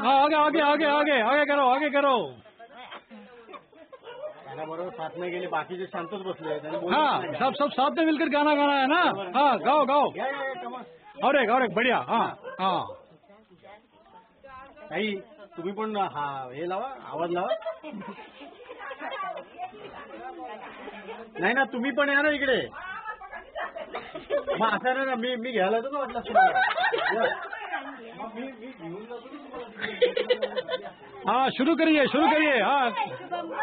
हाँ आगे आगे आगे आगे आगे करो आगे करो। बरोबर साथ में गेले बाकीचे शांतच बसले। हाँ सब सब साथ में मिलकर गाना गाना है ना। हाँ गाओ गाओ और एक बढ़िया। हाँ हाँ ताई तुम्ही पण हा हे लावा आवाज लावा। नाही ना तुम्ही पण या ना इकडे। मग असं ना मी घ्यायला येतो ना वाटलं हाँ शुरू करिए। हाँ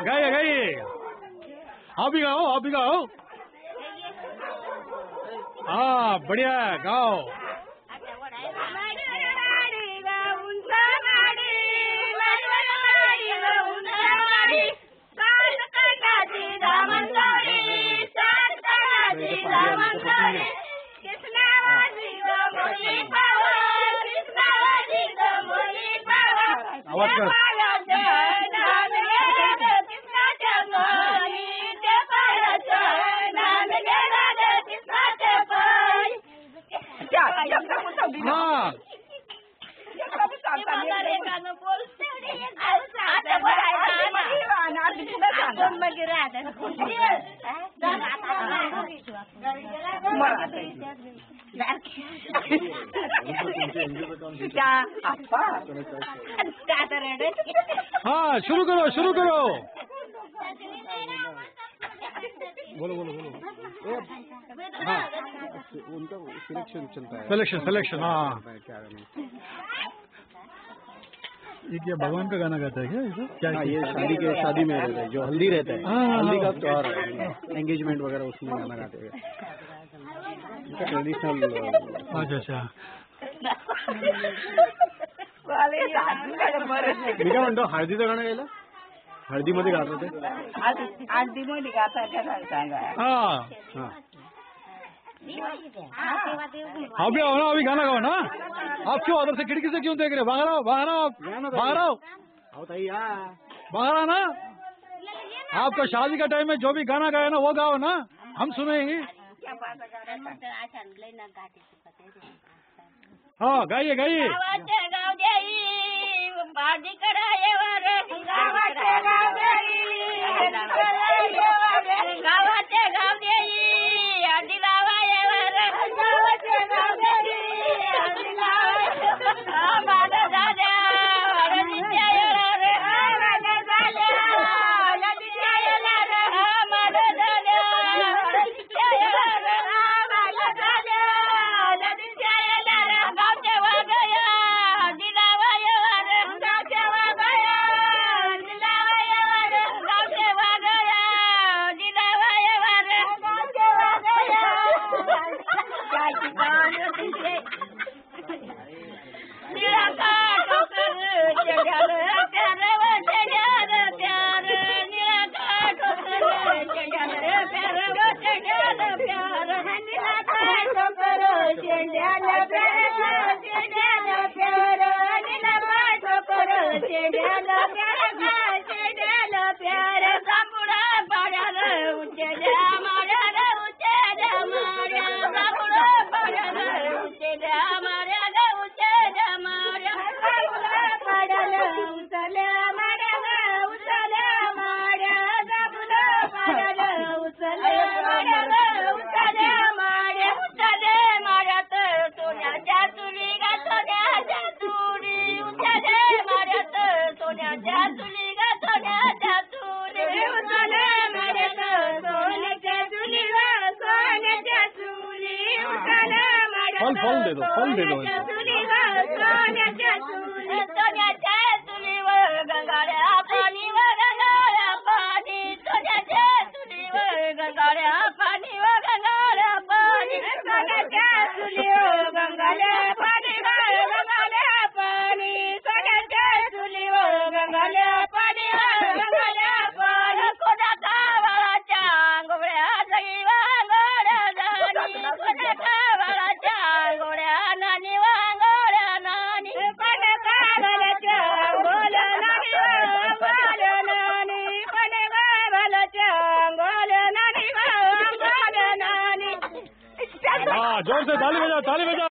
गाइए आप भी गाओ। हाँ बढ़िया गाओ। आवाज कर। हाँ हाँ शुरू करो। बोलो। हाँ उनका सिलेक्शन चलता है। सिलेक्शन हाँ। क्या ये क्या भगवान का गाना गाता है क्या? हाँ ये शादी में रहता है, जो हल्दी रहता है। हल्दी का त्योहार है, एंगेजमेंट वगैरह उसमें गाना गाते हैं। ट्रेडिशनल। अच्छा मी काय म्हणतो हळदीचं गाणं गायला हळदीमध्ये गात होते। हळदीमध्ये गाता हाँ अभी आओ ना अभी गाना गाओ ना। आप क्यों उधर से खिड़की से क्यों देख रहे? बाहर आओ ताई बाहर आना। आपका शादी का टाइम है, जो भी गाना गाया ना वो गाओ ना, हम सुनेंगे। हाँ गाइए फल दे दो। जोर से ताली बजाओ।